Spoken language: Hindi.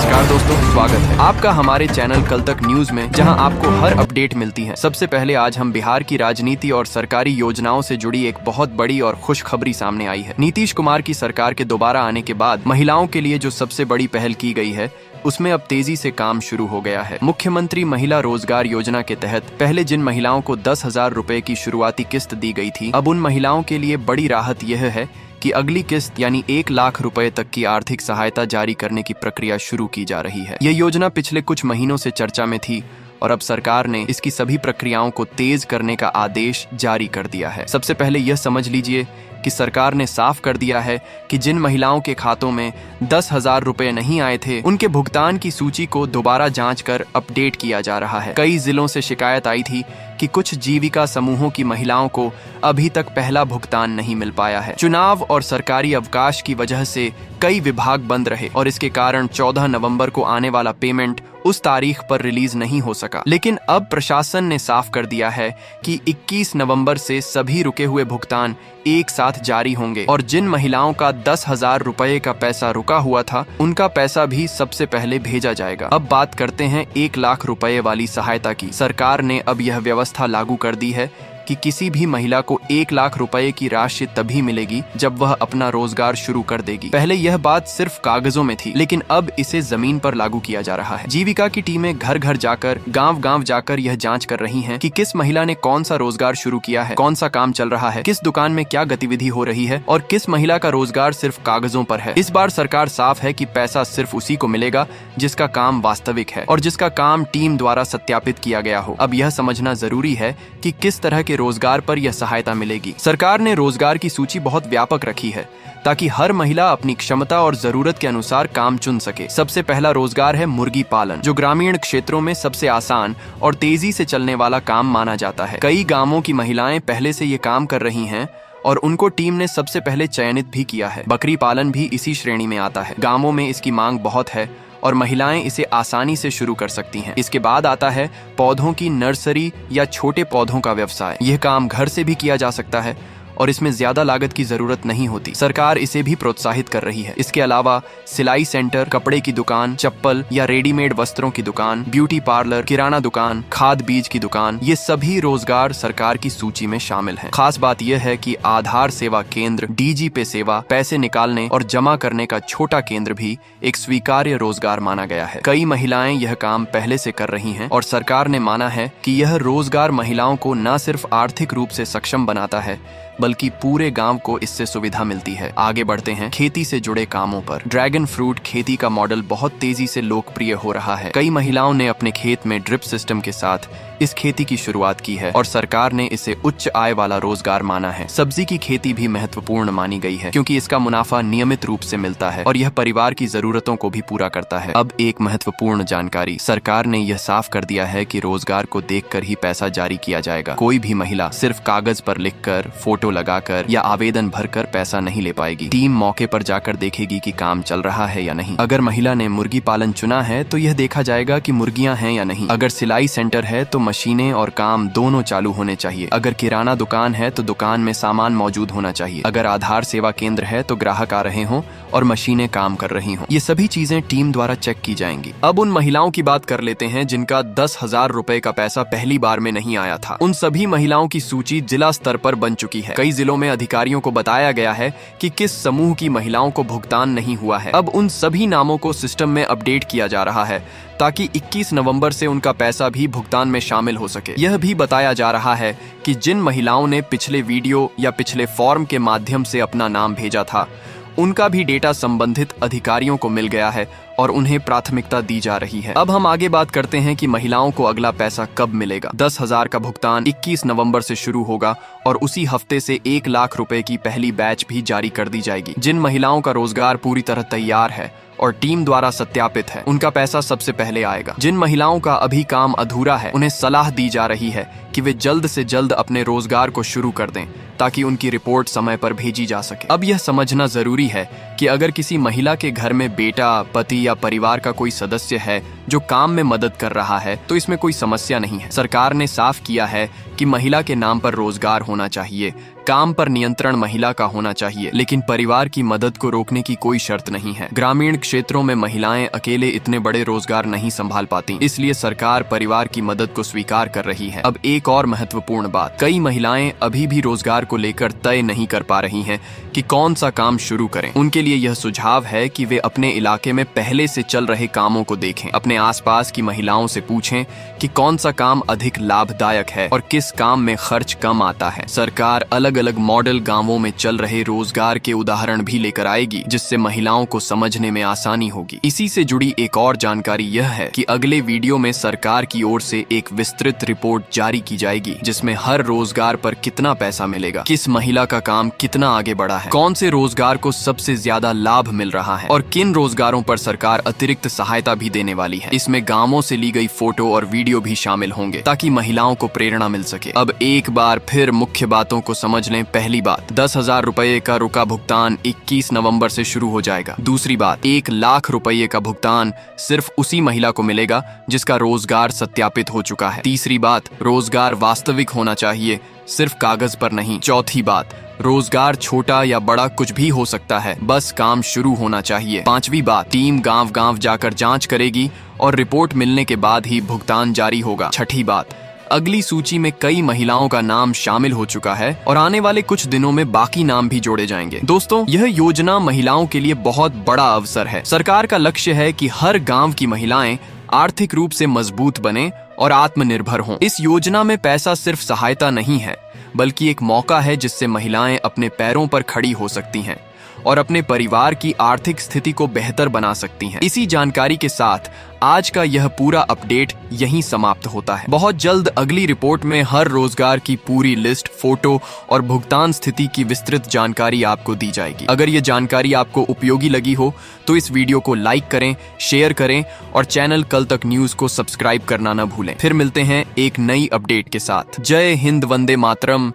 नमस्कार दोस्तों, स्वागत है आपका हमारे चैनल कल तक न्यूज में, जहां आपको हर अपडेट मिलती है। सबसे पहले आज हम बिहार की राजनीति और सरकारी योजनाओं से जुड़ी एक बहुत बड़ी और खुशखबरी सामने आई है। नीतीश कुमार की सरकार के दोबारा आने के बाद महिलाओं के लिए जो सबसे बड़ी पहल की गई है, उसमें अब तेजी से काम शुरू हो गया है। मुख्यमंत्री महिला रोजगार योजना के तहत पहले जिन महिलाओं को 10,000 रुपए की शुरुआती किस्त दी गई थी, अब उन महिलाओं के लिए बड़ी राहत यह है कि अगली किस्त यानी 1 लाख रुपए तक की आर्थिक सहायता जारी करने की प्रक्रिया शुरू की जा रही है। यह योजना पिछले कुछ महीनों से चर्चा में थी और अब सरकार ने इसकी सभी प्रक्रियाओं को तेज करने का आदेश जारी कर दिया है। सबसे पहले यह समझ लीजिए कि सरकार ने साफ कर दिया है कि जिन महिलाओं के खातों में 10,000 रुपए नहीं आए थे, उनके भुगतान की सूची को दोबारा जांच कर अपडेट किया जा रहा है। कई जिलों से शिकायत आई थी कि कुछ जीविका समूहों की महिलाओं को अभी तक पहला भुगतान नहीं मिल पाया है। चुनाव और सरकारी अवकाश की वजह से कई विभाग बंद रहे और इसके कारण 14 नवंबर को आने वाला पेमेंट उस तारीख पर रिलीज नहीं हो सका। लेकिन अब प्रशासन ने साफ कर दिया है कि 21 नवंबर से सभी रुके हुए भुगतान एक साथ जारी होंगे और जिन महिलाओं का 10,000 रुपए का पैसा रुका हुआ था, उनका पैसा भी सबसे पहले भेजा जाएगा। अब बात करते हैं 1 लाख रुपए वाली सहायता की। सरकार ने अब यह व्यवस्था लागू कर दी है कि किसी भी महिला को 1 लाख रुपए की राशि तभी मिलेगी जब वह अपना रोजगार शुरू कर देगी। पहले यह बात सिर्फ कागजों में थी, लेकिन अब इसे जमीन पर लागू किया जा रहा है। जीविका की टीमें घर घर जाकर, गांव-गांव जाकर यह जांच कर रही हैं कि किस महिला ने कौन सा रोजगार शुरू किया है, कौन सा काम चल रहा है, किस दुकान में क्या गतिविधि हो रही है और किस महिला का रोजगार सिर्फ कागजों पर है। इस बार सरकार साफ है कि पैसा सिर्फ उसी को मिलेगा जिसका काम वास्तविक है और जिसका काम टीम द्वारा सत्यापित किया गया हो। अब यह समझना जरूरी है कि किस तरह के रोजगार पर यह सहायता मिलेगी। सरकार ने रोजगार की सूची बहुत व्यापक रखी है ताकि हर महिला अपनी क्षमता और जरूरत के अनुसार काम चुन सके। सबसे पहला रोजगार है मुर्गी पालन, जो ग्रामीण क्षेत्रों में सबसे आसान और तेजी से चलने वाला काम माना जाता है। कई गांवों की महिलाएं पहले से ये काम कर रही हैं और उनको टीम ने सबसे पहले चयनित भी किया है। बकरी पालन भी इसी श्रेणी में आता है। गांवों में इसकी मांग बहुत है और महिलाएं इसे आसानी से शुरू कर सकती हैं। इसके बाद आता है पौधों की नर्सरी या छोटे पौधों का व्यवसाय। यह काम घर से भी किया जा सकता है और इसमें ज्यादा लागत की जरूरत नहीं होती। सरकार इसे भी प्रोत्साहित कर रही है। इसके अलावा सिलाई सेंटर, कपड़े की दुकान, चप्पल या रेडीमेड वस्त्रों की दुकान, ब्यूटी पार्लर, किराना दुकान, खाद बीज की दुकान, ये सभी रोजगार सरकार की सूची में शामिल हैं। खास बात यह है कि आधार सेवा केंद्र, डीजी पे सेवा, पैसे निकालने और जमा करने का छोटा केंद्र भी एक स्वीकार्य रोजगार माना गया है। कई महिलाएं यह काम पहले से कर रही हैं और सरकार ने माना है कि यह रोजगार महिलाओं को न सिर्फ आर्थिक रूप से सक्षम बनाता है, बल्कि पूरे गांव को इससे सुविधा मिलती है। आगे बढ़ते हैं खेती से जुड़े कामों पर। ड्रैगन फ्रूट खेती का मॉडल बहुत तेजी से लोकप्रिय हो रहा है। कई महिलाओं ने अपने खेत में ड्रिप सिस्टम के साथ इस खेती की शुरुआत की है और सरकार ने इसे उच्च आय वाला रोजगार माना है। सब्जी की खेती भी महत्वपूर्ण मानी गई है क्योंकि इसका मुनाफा नियमित रूप से मिलता है और यह परिवार की जरूरतों को भी पूरा करता है। अब एक महत्वपूर्ण जानकारी, सरकार ने यह साफ कर दिया है कि रोजगार को देखकर ही पैसा जारी किया जाएगा। कोई भी महिला सिर्फ कागज पर लिखकर, फोटो लगाकर या आवेदन भरकर पैसा नहीं ले पाएगी। टीम मौके पर जाकर देखेगी कि काम चल रहा है या नहीं। अगर महिला ने मुर्गी पालन चुना है तो यह देखा जाएगा कि मुर्गियां हैं या नहीं। अगर सिलाई सेंटर है तो मशीनें और काम दोनों चालू होने चाहिए। अगर किराना दुकान है तो दुकान में सामान मौजूद होना चाहिए। अगर आधार सेवा केंद्र है तो ग्राहक आ रहे हों और मशीनें काम कर रही हों। ये सभी चीजें टीम द्वारा चेक की जाएंगी। अब उन महिलाओं की बात कर लेते हैं जिनका 10,000 रुपए का पैसा पहली बार में नहीं आया था। उन सभी महिलाओं की सूची जिला स्तर पर बन चुकी है। कई जिलों में अधिकारियों को बताया गया है कि किस समूह की महिलाओं को भुगतान नहीं हुआ है। अब उन सभी नामों को सिस्टम में अपडेट किया जा रहा है ताकि 21 नवंबर से उनका पैसा भी भुगतान में शामिल हो सके। यह भी बताया जा रहा है कि जिन महिलाओं ने पिछले वीडियो या पिछले फॉर्म के माध्यम से अपना नाम भेजा था, उनका भी डेटा संबंधित अधिकारियों को मिल गया है और उन्हें प्राथमिकता दी जा रही है। अब हम आगे बात करते हैं कि महिलाओं को अगला पैसा कब मिलेगा। 10,000 का भुगतान 21 नवंबर से शुरू होगा और उसी हफ्ते से 1 लाख रुपए की पहली बैच भी जारी कर दी जाएगी। जिन महिलाओं का रोजगार पूरी तरह तैयार है और टीम द्वारा सत्यापित है, उनका पैसा सबसे पहले आएगा। जिन महिलाओं का अभी काम अधूरा है, उन्हें सलाह दी जा रही है कि वे जल्द से जल्द अपने रोजगार को शुरू कर दें ताकि उनकी रिपोर्ट समय पर भेजी जा सके। अब यह समझना जरूरी है कि अगर किसी महिला के घर में बेटा, पति या परिवार का कोई सदस्य है जो काम में मदद कर रहा है तो इसमें कोई समस्या नहीं है। सरकार ने साफ किया है कि महिला के नाम पर रोजगार होना चाहिए, काम पर नियंत्रण महिला का होना चाहिए, लेकिन परिवार की मदद को रोकने की कोई शर्त नहीं है। ग्रामीण क्षेत्रों में महिलाएं अकेले इतने बड़े रोजगार नहीं संभाल पाती, इसलिए सरकार परिवार की मदद को स्वीकार कर रही है। अब एक और महत्वपूर्ण बात, कई महिलाएं अभी भी रोजगार को लेकर तय नहीं कर पा रही हैं कि कौन सा काम शुरू करें। उनके लिए यह सुझाव है कि वे अपने इलाके में पहले से चल रहे कामों को देखें, अपने आसपास की महिलाओं से पूछें कि कौन सा काम अधिक लाभदायक है और किस काम में खर्च कम आता है। सरकार अलग अलग मॉडल गांवों में चल रहे रोजगार के उदाहरण भी लेकर आएगी, जिससे महिलाओं को समझने में आसानी होगी। इसी से जुड़ी एक और जानकारी यह है कि अगले वीडियो में सरकार की ओर से एक विस्तृत रिपोर्ट जारी की जाएगी, जिसमें हर रोजगार पर कितना पैसा मिलेगा, किस महिला का काम कितना आगे बढ़ा है, कौन से रोजगार को सबसे ज्यादा लाभ मिल रहा है और किन रोजगारों पर सरकार अतिरिक्त सहायता भी देने वाली है। इसमें गांवों से ली गई फोटो और वीडियो भी शामिल होंगे ताकि महिलाओं को प्रेरणा मिल सके। अब एक बार फिर मुख्य बातों को समझ लें। पहली बात, 10,000 रुपए का रुका भुगतान 21 नवंबर से शुरू हो जाएगा। दूसरी बात, 1 लाख रुपए का भुगतान सिर्फ उसी महिला को मिलेगा जिसका रोजगार सत्यापित हो चुका है। तीसरी बात, रोजगार वास्तविक होना चाहिए, सिर्फ कागज पर नहीं। चौथी बात, रोजगार छोटा या बड़ा कुछ भी हो सकता है, बस काम शुरू होना चाहिए। पांचवी बात, टीम गांव गांव जाकर जांच करेगी और रिपोर्ट मिलने के बाद ही भुगतान जारी होगा। छठी बात, अगली सूची में कई महिलाओं का नाम शामिल हो चुका है और आने वाले कुछ दिनों में बाकी नाम भी जोड़े जाएंगे। दोस्तों, यह योजना महिलाओं के लिए बहुत बड़ा अवसर है। सरकार का लक्ष्य है कि हर गांव की महिलाएं आर्थिक रूप से मजबूत बने और आत्मनिर्भर हों। इस योजना में पैसा सिर्फ सहायता नहीं है, बल्कि एक मौका है जिससे महिलाएं अपने पैरों पर खड़ी हो सकती हैं और अपने परिवार की आर्थिक स्थिति को बेहतर बना सकती हैं। इसी जानकारी के साथ आज का यह पूरा अपडेट यहीं समाप्त होता है। बहुत जल्द अगली रिपोर्ट में हर रोजगार की पूरी लिस्ट, फोटो और भुगतान स्थिति की विस्तृत जानकारी आपको दी जाएगी। अगर ये जानकारी आपको उपयोगी लगी हो तो इस वीडियो को लाइक करें, शेयर करें और चैनल कल तक न्यूज को सब्सक्राइब करना न भूलें। फिर मिलते हैं एक नई अपडेट के साथ। जय हिंद, वंदे मातरम।